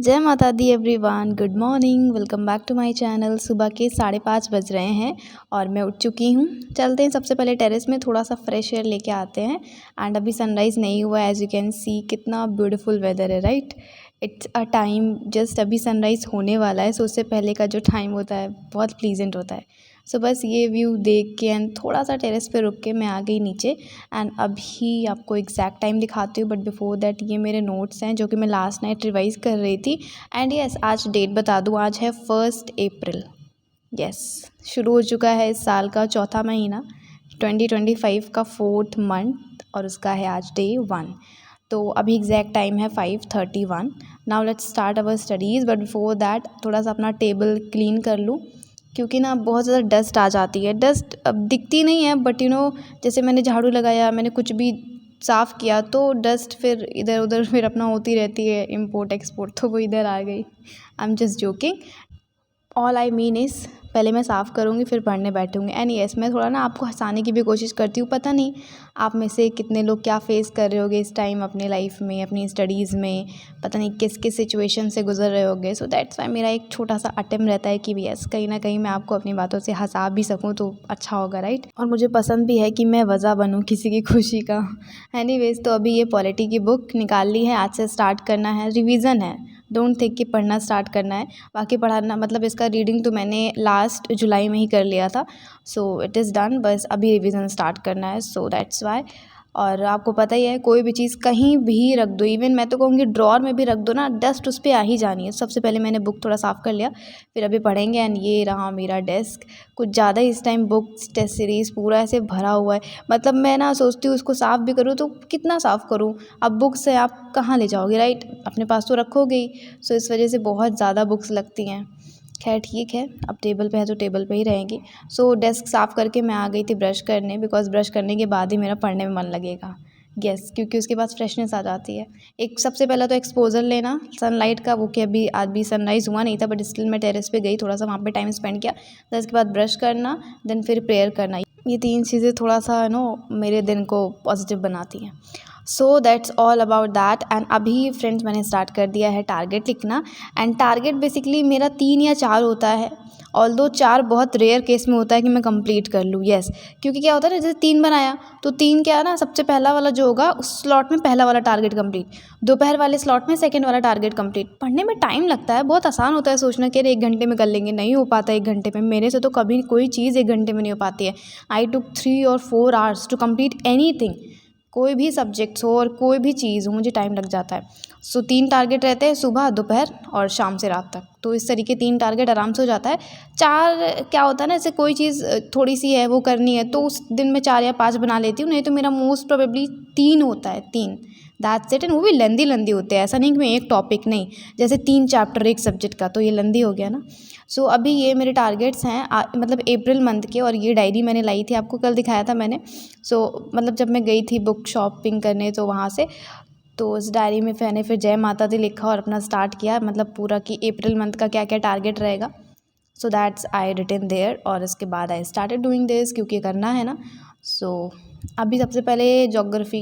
जय माता दी everyone, good morning. Welcome back to my channel. सुबह के 5:30 बज रहे हैं और मैं उठ चुकी हूँ। चलते हैं सबसे पहले टेरेस में थोड़ा सा फ्रेश एयर लेके आते हैं। एंड अभी सनराइज़ नहीं हुआ है, एज यू कैन सी कितना ब्यूटीफुल वेदर है, right. It's a time just अभी सनराइज़ होने वाला है, सो उससे पहले का जो टाइम होता है बहुत प्लीजेंट होता है। सो बस ये व्यू देख के एंड थोड़ा सा टेरेस पे रुक के मैं आ गई नीचे। एंड अभी आपको एग्जैक्ट टाइम दिखाती हूँ, बट बिफोर दैट ये मेरे नोट्स हैं जो कि मैं लास्ट नाइट रिवाइज़ कर रही थी। एंड यस, आज डेट बता दूँ, आज है 1 अप्रैल। यस, शुरू हो चुका है इस साल का चौथा महीना, 2025 का 4th मंथ, और उसका है आज डे 1। तो अभी एग्जैक्ट टाइम है 5:31। Now let's start our studies, but before that थोड़ा सा अपना टेबल क्लीन कर लूँ, क्योंकि ना बहुत ज़्यादा डस्ट आ जाती है। डस्ट अब दिखती नहीं है, बट जैसे मैंने झाड़ू लगाया, मैंने कुछ भी साफ़ किया तो डस्ट फिर इधर उधर फिर अपना होती रहती है, इम्पोर्ट एक्सपोर्ट, तो वो इधर आ गई। I am just joking. All I mean is पहले मैं साफ़ करूँगी फिर पढ़ने बैठूँगी। एंड येस, मैं थोड़ा ना आपको हंसाने की भी कोशिश करती हूँ। पता नहीं आप में से कितने लोग क्या फेस कर रहे होगे इस टाइम अपने लाइफ में, अपनी स्टडीज़ में, पता नहीं किस किस सिचुएशन से गुजर रहे होगे। सो दैट्स वाई मेरा एक छोटा सा अटेम्प्ट रहता है कि येस, कहीं ना कहीं मैं आपको अपनी बातों से हंसा भी सकूँ तो अच्छा होगा, राइट। और मुझे पसंद भी है कि मैं वजह बनूँ किसी की खुशी का। एनीवेज, तो अभी ये पॉलिटी की बुक निकाल ली है, आज से स्टार्ट करना है। रिवीजन है, डोंट थिंक कि पढ़ना स्टार्ट करना है। बाकी पढ़ाना मतलब इसका रीडिंग तो मैंने लास्ट जुलाई में ही कर लिया था, सो इट इज़ डन। बस अभी रिवीजन स्टार्ट करना है, सो दैट्स वाई। और आपको पता ही है, कोई भी चीज़ कहीं भी रख दो, इवन मैं तो कहूँगी ड्रॉर में भी रख दो ना, डस्ट उस पर आ ही जानी है। सबसे पहले मैंने बुक थोड़ा साफ़ कर लिया, फिर अभी पढ़ेंगे। एंड ये रहा मेरा डेस्क, कुछ ज़्यादा इस टाइम बुक्स टेस्ट सीरीज़ पूरा ऐसे भरा हुआ है। मतलब मैं ना सोचती हूँ उसको साफ़ भी करूँ तो कितना साफ़ करूँ। अब बुक्स से आप कहाँ ले जाओगे, राइट, अपने पास तो रखोगे ही। सो इस वजह से बहुत ज़्यादा बुक्स लगती हैं। खैर ठीक है, अब टेबल पे है तो टेबल पे ही रहेंगी। सो डेस्क साफ़ करके मैं आ गई थी ब्रश करने, बिकॉज ब्रश करने के बाद ही मेरा पढ़ने में मन लगेगा। यस, क्योंकि उसके बाद फ्रेशनेस आ जाती है। एक सबसे पहला तो एक्सपोजर लेना सनलाइट का, वो कि अभी आज भी सनराइज़ हुआ नहीं था, बट स्टिल मैं टेरेस पे गई, थोड़ा सा वहाँ पे टाइम स्पेंड किया। देन उसके बाद ब्रश करना, देन फिर प्रेयर करना। ये 3 चीज़ें थोड़ा सा मेरे दिन को पॉजिटिव बनाती हैं। So that's all about that. And अभी फ्रेंड्स मैंने स्टार्ट कर दिया है टारगेट लिखना। एंड टारगेट बेसिकली मेरा 3 या 4 होता है, ऑल्दो 4 बहुत रेयर केस में होता है कि मैं कंप्लीट कर लूँ। येस, क्योंकि क्या होता है ना, जैसे 3 बनाया तो 3 क्या है ना, सबसे पहला वाला जो होगा उस स्लॉट में पहला वाला टारगेट कंप्लीट, दोपहर वाले स्लॉट में सेकंड वाला टारगेट कंप्लीट। पढ़ने में टाइम लगता है, बहुत आसान होता है सोचना कि अरे 1 घंटे में कर लेंगे, नहीं हो पाता 1 घंटे में। मेरे से तो कभी कोई चीज़ 1 घंटे में नहीं हो पाती है। आई टुक 3 और 4 आवर्स टू कंप्लीट एनीथिंग। कोई भी सब्जेक्ट्स हो और कोई भी चीज़ हो, मुझे टाइम लग जाता है। सो 3 टारगेट रहते हैं, सुबह, दोपहर और शाम से रात तक। तो इस तरीके 3 टारगेट आराम से हो जाता है। 4 क्या होता है ना, जैसे कोई चीज़ थोड़ी सी है वो करनी है तो उस दिन में 4 या 5 बना लेती हूँ, नहीं तो मेरा मोस्ट प्रोबेबली 3 होता है, 3। That's it. एंड वो भी लेंदी लेंदी होते हैं, ऐसा नहीं कि मैं एक टॉपिक नहीं, जैसे 3 चैप्टर एक सब्जेक्ट का, तो ये लेंदी हो गया ना। सो अभी ये मेरे टारगेट्स हैं मतलब अप्रैल मंथ के। और ये डायरी मैंने लाई थी, आपको कल दिखाया था मैंने। सो मतलब जब मैं गई थी बुक शॉपिंग करने तो वहाँ से, तो उस डायरी में मैंने फिर जय माता दी लिखा और अपना स्टार्ट किया, मतलब पूरा कि अप्रैल मंथ का क्या क्या टारगेट रहेगा। So that's I written there. और इसके बाद आई स्टार्टेड डूइंग दिस, क्योंकि करना है ना। सो अभी सबसे पहले जोग्राफ़ी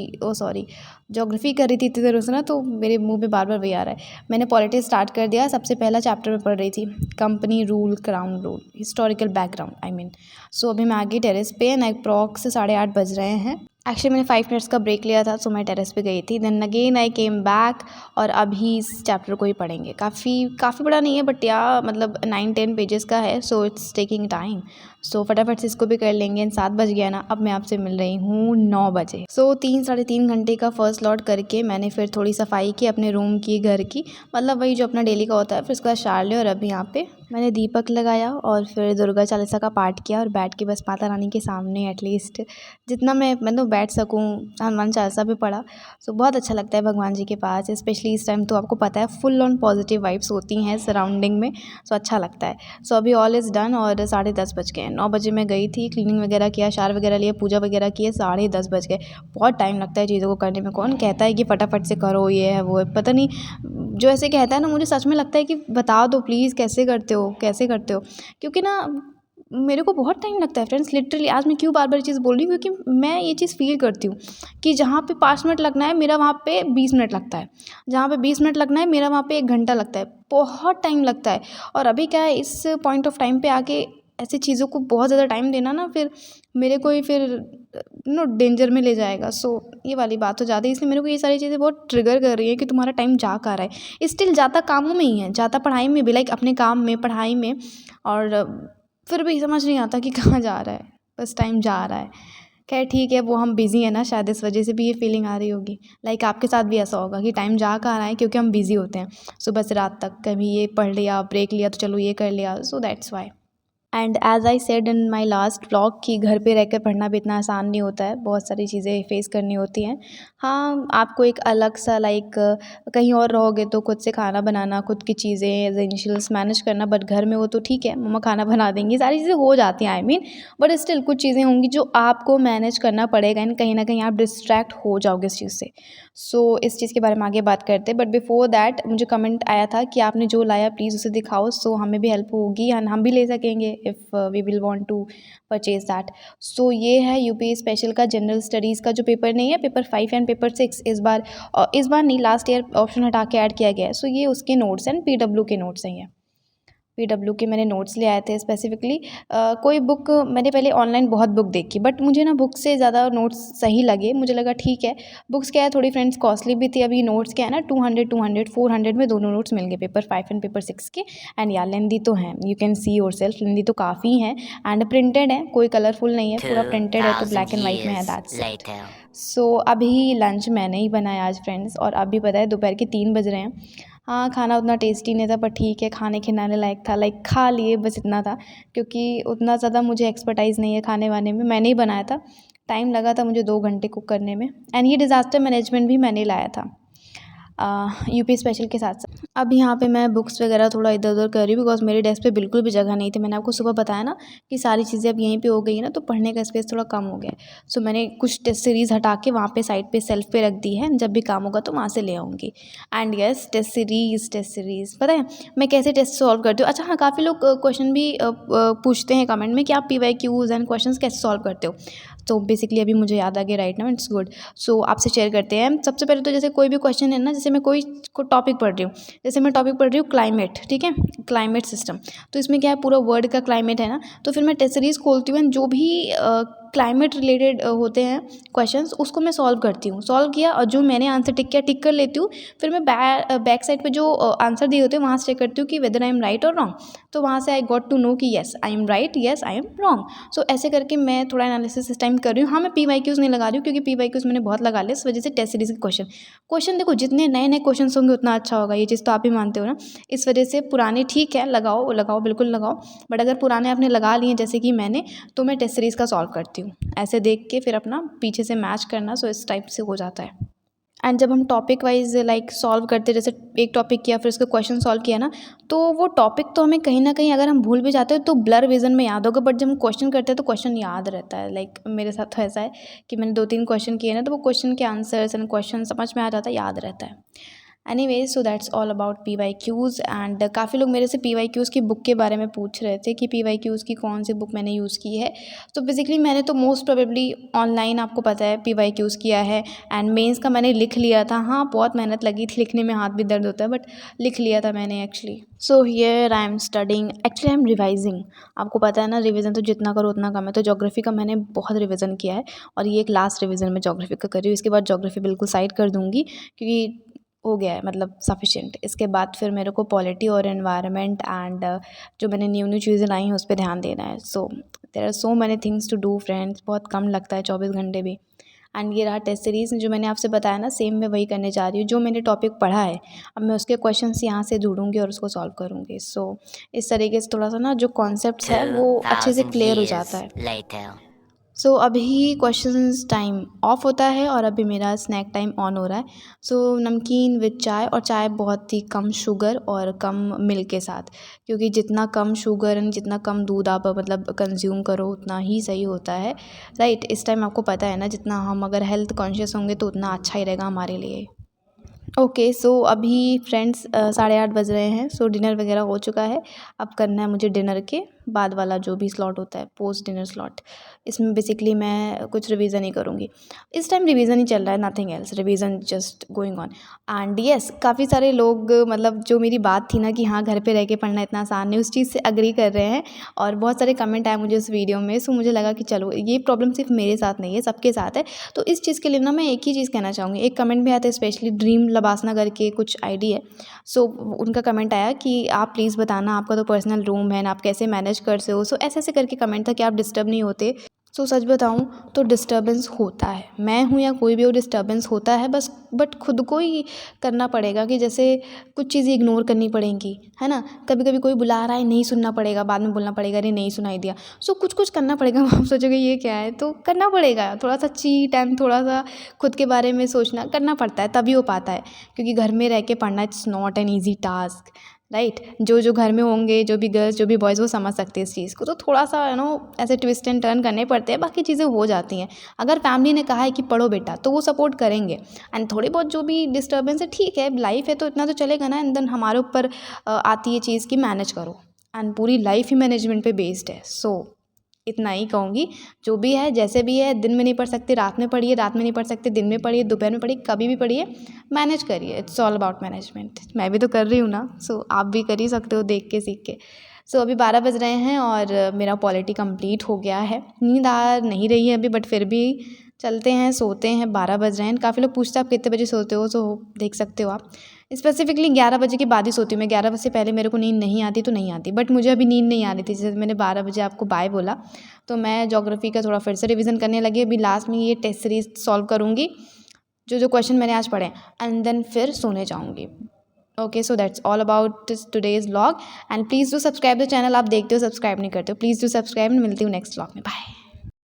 कर रही थी इतनी देर से ना, तो मेरे मुंह पे बार बार वही आ रहा है। मैंने पॉलिटिक्स स्टार्ट कर दिया। सबसे पहला चैप्टर में पढ़ रही थी, company rule, crown rule, historical background I mean. So अभी मैं आ गई टेरेस पे एंड अप्रॉक्स 8:30 बज रहे हैं। एक्चुअली मैंने 5 मिनट्स का ब्रेक लिया था, सो मैं टेरेस पे गई थी। Then again I came back, और अभी इस चैप्टर को ही पढ़ेंगे। काफ़ी बड़ा नहीं है, बट या मतलब 9-10 पेजेस का है, सो इट्स टेकिंग टाइम। सो फटाफट से इसको भी कर लेंगे। 7 बज गया ना, अब मैं आपसे मिल रही हूँ 9 बजे। सो 3-3.5 घंटे का फर्स्ट लॉट करके मैंने फिर थोड़ी सफाई की अपने रूम की, घर की, मतलब वही जो अपना डेली का होता है। फिर उसके बाद शार लिया, और अभी यहाँ पे मैंने दीपक लगाया और फिर दुर्गा चालीसा का पाठ किया, और बैठ के बस माता रानी के सामने एटलीस्ट जितना मैं मतलब बैठ सकूँ, हनुमान चालीसा भी पढ़ा। सो बहुत अच्छा लगता है भगवान जी के पास, स्पेशली इस टाइम तो आपको पता है फुल ऑन पॉजिटिव वाइब्स होती हैं सराउंडिंग में। सो अच्छा लगता है। सो अभी ऑल इज़ डन, और 10:30 बज गए। 9 बजे मैं गई थी, क्लीनिंग वगैरह किया, शार वगैरह लिया, पूजा वगैरह किए, 10:30 बज गए। बहुत टाइम लगता है चीज़ों को करने में। कौन कहता है कि फटाफट से करो, ये है वो है, पता नहीं। जो ऐसे कहता है ना, मुझे सच में लगता है कि बता दो प्लीज़, कैसे करते हो, कैसे करते हो। क्योंकि ना मेरे को बहुत टाइम लगता है फ्रेंड्स, लिटरली। आज मैं क्यों बार बार चीज़ बोल रही हूँ, क्योंकि मैं ये चीज़ फ़ील करती हूँ कि जहाँ पे 5 मिनट लगना है मेरा वहाँ पे 20 मिनट लगता है, जहाँ पे 20 मिनट लगना है मेरा वहाँ पे 1 घंटा लगता है, बहुत टाइम लगता है। और अभी क्या है, इस पॉइंट ऑफ टाइम पे आके ऐसी चीज़ों को बहुत ज़्यादा टाइम देना ना, फिर मेरे को ही फिर डेंजर में ले जाएगा। सो ये वाली बात हो जाती है, इसलिए मेरे को ये सारी चीज़ें बहुत ट्रिगर कर रही है कि तुम्हारा टाइम जा कहाँ रहा है। स्टिल जाता कामों में ही है, जाता पढ़ाई में भी, लाइक अपने काम में, पढ़ाई में, और फिर भी समझ नहीं आता कि कहाँ जा रहा है, बस टाइम जा रहा है। खैर ठीक है, वो हम बिज़ी हैं ना, शायद इस वजह से भी ये फीलिंग आ रही होगी। लाइक आपके साथ भी ऐसा होगा कि टाइम जा कहाँ रहा है, क्योंकि हम बिज़ी होते हैं सुबह से रात तक, कभी ये पढ़ लिया, ब्रेक लिया तो चलो ये कर लिया, so that's why. And as I said in my last vlog कि घर पे रहकर पढ़ना भी इतना आसान नहीं होता है, बहुत सारी चीज़ें फेस करनी होती हैं। हाँ, आपको एक अलग सा लाइक कहीं और रहोगे तो खुद से खाना बनाना, खुद की चीज़ें एसेंशियल्स मैनेज करना, बट घर में वो तो ठीक है, मम्मा खाना बना देंगी, सारी चीज़ें हो जाती हैं, आई मीन। बट स्टिल कुछ चीज़ें होंगी जो आपको मैनेज करना पड़ेगा, एंड कहीं ना कहीं आप डिस्ट्रैक्ट हो जाओगे इस चीज़ से। सो इस चीज़ के बारे में आगे बात करते हैं, बट बिफोर दैट मुझे कमेंट आया था कि आपने जो लाया प्लीज़ उसे दिखाओ, सो हमें भी हेल्प होगी एंड हम भी ले सकेंगे if we will want to purchase that. So ये है यूपी स्पेशल का जनरल स्टडीज़ का जो पेपर नहीं है, पेपर 5 एंड पेपर 6 इस बार, और इस बार नहीं, लास्ट ईयर ऑप्शन हटा के ऐड किया गया है। सो ये उसके नोट्स एंड पीडब्ल्यू के नोट्स हैं, ये पीडब्ल्यू के मैंने नोट्स ले आए थे स्पेसिफिकली। कोई बुक मैंने पहले ऑनलाइन बहुत बुक देखी, बट मुझे ना बुक से ज़्यादा नोट्स सही लगे, मुझे लगा ठीक है। बुक्स क्या है, थोड़ी फ्रेंड्स कॉस्टली भी थी, अभी नोट्स क्या है ना 200 400 में दोनों नोट्स मिल गए, पेपर 5 एंड पेपर 6 के। एंड यार लेंदी तो हैं, you can see yourself, लेंदी तो काफ़ी हैं, एंड प्रिंटेड है, कोई कलरफुल नहीं है, पूरा प्रिंटेड है, तो 2000 ब्लैक एंड वाइट में है, years दैट्स इट। later. सो अभी लंच मैंने ही बनाया आज फ्रेंड्स, और अभी पता है दोपहर के 3 बज रहे हैं। हाँ, खाना उतना टेस्टी नहीं था, पर ठीक है, खाने खिलाने लायक था, लाइक खा लिए, बस इतना था। क्योंकि उतना ज़्यादा मुझे एक्सपर्टाइज़ नहीं है खाने वाने में, मैंने ही बनाया था। टाइम लगा था मुझे 2 घंटे कुक करने में, एंड ये डिज़ास्टर मैनेजमेंट भी मैंने ही लाया था यूपी स्पेशल के साथ साथ। अब यहाँ पे मैं बुक्स वगैरह थोड़ा इधर उधर कर रही हूँ, बिकॉज मेरे डेस्क पे बिल्कुल भी जगह नहीं थी। मैंने आपको सुबह बताया ना कि सारी चीज़ें अब यहीं पे हो गई है ना, तो पढ़ने का स्पेस थोड़ा कम हो गया है। सो मैंने कुछ टेस्ट सीरीज़ हटा के वहाँ पे साइड पे शेल्फ पे रख दी है, जब भी काम होगा तो वहाँ से ले आऊँगी। एंड यस, टेस्ट सीरीज़ पता है मैं कैसे टेस्ट सॉल्व करती हूँ। अच्छा हाँ, काफ़ी लोग क्वेश्चन भी पूछते हैं कमेंट में कि आप PYQs एंड क्वेश्चन कैसे सॉल्व करते हो। तो बेसिकली अभी मुझे याद आ गया राइट नाउ, इट्स गुड। सो आपसे शेयर करते हैं। सबसे पहले तो जैसे कोई भी क्वेश्चन है ना, जैसे मैं कोई टॉपिक पढ़ रही हूँ, जैसे मैं टॉपिक पढ़ रही हूँ क्लाइमेट, ठीक है, क्लाइमेट सिस्टम, तो इसमें क्या है, पूरा वर्ल्ड का क्लाइमेट है ना, तो फिर मैं टेस्ट सीरीज़ खोलती हूँ, एंड जो भी क्लाइमेट रिलेटेड होते हैं क्वेश्चंस, उसको मैं सॉल्व करती हूँ। सॉल्व किया और जो मैंने आंसर टिक किया, टिक कर लेती हूँ। फिर मैं बैक साइड पे जो आंसर दिए होते हैं वहाँ से चेक करती हूँ कि वेदर आई एम राइट और रॉन्ग। तो वहाँ से आई गॉट टू नो कि yes I am right, yes I am wrong. So ऐसे करके मैं थोड़ा एनालिसिस इस टाइम कर रही हूँ। हाँ, मैं PYQs नहीं लगा रही हूँ, क्योंकि PYQs मैंने बहुत लगा लिया, इस वजह से टेस्ट सीरीज़ के क्वेश्चन देखो, जितने नए नए क्वेश्चन होंगे उतना अच्छा होगा, ये चीज़ तो आप ही मानते हो ना। इस वजह से पुराने ठीक है, लगाओ लगाओ, बिल्कुल लगाओ, बट अगर पुराने आपने लगा लिए जैसे कि मैंने, तो मैं टेस्ट सीरीज़ का सॉल्व करती हूँ, ऐसे देख के फिर अपना पीछे से मैच करना। सो इस टाइप से हो जाता है। एंड जब हम टॉपिक वाइज लाइक सॉल्व करते, जैसे एक टॉपिक किया फिर उसका क्वेश्चन सॉल्व किया ना, तो वो टॉपिक तो हमें कहीं ना कहीं अगर हम भूल भी जाते हैं तो ब्लर विजन में याद होगा, बट जब हम क्वेश्चन करते हैं तो क्वेश्चन याद रहता है। लाइक मेरे साथ तो ऐसा है कि मैंने 2 3 क्वेश्चन किए ना, तो वो क्वेश्चन के आंसर्स एंड क्वेश्चन समझ में आ जाता है, याद रहता है। Anyways, so that's all about PYQs। And काफ़ी लोग मेरे से PYQs की बुक के बारे में पूछ रहे थे कि PYQs की कौन सी बुक मैंने यूज़ की है। तो बेसिकली मैंने तो मोस्ट प्रोबेबली ऑनलाइन, आपको पता है, PYQs किया है, एंड मेंस का मैंने लिख लिया था। हाँ, बहुत मेहनत लगी थी लिखने में, हाथ भी दर्द होता है, बट लिख लिया था मैंने actually. So here I am studying, actually I am revising. आपको पता है ना, रिवीजन तो जितना करो उतना कम है। तो ज्योग्राफी का मैंने बहुत रिवीजन किया है, और ये एक लास्ट रिवीजन में ज्योग्राफी का कर रही हूँ। इसके बाद ज्योग्राफी बिल्कुल साइड कर दूँगी, क्योंकि हो गया है, मतलब सफिशिएंट। इसके बाद फिर मेरे को पॉलिटी और एनवायरनमेंट एंड जो मैंने न्यू न्यू चीज़ें लाई हैं उस पे ध्यान देना है। So there are so many things to do friends, बहुत कम लगता है 24 घंटे भी। एंड ये रहा टेस्ट सीरीज़ जो मैंने आपसे बताया ना, सेम मैं वही करने जा रही हूँ जो मैंने टॉपिक पढ़ा है। अब मैं उसके क्वेश्चंस यहाँ से ढूंढूंगी और उसको सॉल्व करूँगी। सो इस तरीके से थोड़ा सा ना जो कॉन्सेप्ट्स है वो अच्छे से 2000 क्लियर हो जाता years है। later. सो अभी क्वेश्चंस टाइम ऑफ होता है, और अभी मेरा स्नैक टाइम ऑन हो रहा है। सो नमकीन विद चाय, और चाय बहुत ही कम शुगर और कम मिल्क के साथ, क्योंकि जितना कम शुगर एंड जितना कम दूध आप मतलब कंज्यूम करो उतना ही सही होता है, राइट। इस टाइम आपको पता है ना, जितना हम अगर हेल्थ कॉन्शियस होंगे तो उतना अच्छा ही रहेगा हमारे लिए। ओके, सो अभी फ्रेंड्स 8:30 बज रहे हैं। सो डिनर वगैरह हो चुका है। अब करना है मुझे डिनर के बाद वाला जो भी स्लॉट होता है, पोस्ट डिनर स्लॉट। इसमें बेसिकली मैं कुछ रिवीजन ही करूँगी। इस टाइम रिवीजन ही चल रहा है, nothing else, revision just going on. And yes, काफ़ी सारे लोग मतलब जो मेरी बात थी ना कि हाँ घर पे रह के पढ़ना इतना आसान नहीं, उस चीज़ से एग्री कर रहे हैं। और बहुत सारे कमेंट आए मुझे उस वीडियो में। सो मुझे लगा कि चलो ये प्रॉब्लम सिर्फ मेरे साथ नहीं है, सबके साथ है। तो इस चीज़ के लिए ना मैं एक ही चीज़ कहना चाहूँगी। एक कमेंट में आता है स्पेशली ड्रीम लबासना करके कुछ आईडी है। सो उनका कमेंट आया कि आप प्लीज़ बताना, आपका तो पर्सनल रूम है ना, आप कैसे मैनेज करते हो। सो ऐसे ऐसे करके कमेंट था कि आप डिस्टर्ब नहीं होते। सो सच बताऊँ तो डिस्टर्बेंस होता है, मैं हूँ या कोई भी हो, डिस्टर्बेंस होता है बस। बट खुद को ही करना पड़ेगा कि जैसे कुछ चीज़ें इग्नोर करनी पड़ेंगी, है ना। कभी कभी कोई बुला रहा है, नहीं सुनना पड़ेगा, बाद में बोलना पड़ेगा अरे नहीं सुनाई दिया। सो कुछ कुछ करना पड़ेगा। आप सोचोगे ये क्या है, तो करना पड़ेगा। थोड़ा सा चीट एंड थोड़ा सा खुद के बारे में सोचना करना पड़ता है, तभी हो पाता है। क्योंकि घर में रह के पढ़ना it's not an easy task, right. जो घर में होंगे, जो भी गर्ल्स जो भी बॉयज़, वो समझ सकते हैं इस चीज़ को। तो थोड़ा सा ऐसे ट्विस्ट एंड टर्न करने पड़ते हैं, बाकी चीज़ें हो जाती हैं। अगर फैमिली ने कहा है कि पढ़ो बेटा, तो वो सपोर्ट करेंगे। एंड थोड़ी बहुत जो भी डिस्टर्बेंस है, ठीक है, लाइफ है तो इतना तो चलेगा ना। एंड देन हमारे ऊपर आती है चीज़ कि मैनेज करो। एंड पूरी लाइफ ही मैनेजमेंट पे बेस्ड है। सो इतना ही कहूँगी। जो भी है जैसे भी है, दिन में नहीं पढ़ सकते रात में पढ़िए, रात में नहीं पढ़ सकते दिन में पढ़िए, दोपहर में पढ़िए, कभी भी पढ़िए, मैनेज करिए। It's all about management. मैं भी तो कर रही हूँ ना, सो आप भी कर ही सकते हो देख के सीख के। सो अभी 12 बज रहे हैं और मेरा पॉलिटी कंप्लीट हो गया है। नींद आ नहीं रही है अभी, बट फिर भी चलते हैं, सोते हैं। 12 बज रहे हैं। काफ़ी लोग पूछते हैं आप कितने बजे सोते हो, सो देख सकते हो आप। स्पेसिफिकली 11 बजे के बाद ही सोती हूँ मैं। 11 बजे से पहले मेरे को नींद नहीं आती तो नहीं आती। बट मुझे अभी नींद नहीं आ रही थी, जैसे मैंने 12 बजे आपको बाय बोला, तो मैं ज्योग्राफी का थोड़ा फिर से रिवीजन करने लगी। अभी लास्ट में ये टेस्ट सीरीज सॉल्व करूँगी, जो जो क्वेश्चन मैंने आज पढ़े, एंड देन फिर सोने जाऊँगी। Okay, so that's all about today's vlog. And please do subscribe the channel. आप देखते हो, सब्सक्राइब नहीं करते हो, प्लीज़ डू सब्सक्राइब। मिलती हूँ नेक्स्ट व्लॉग में। बाय।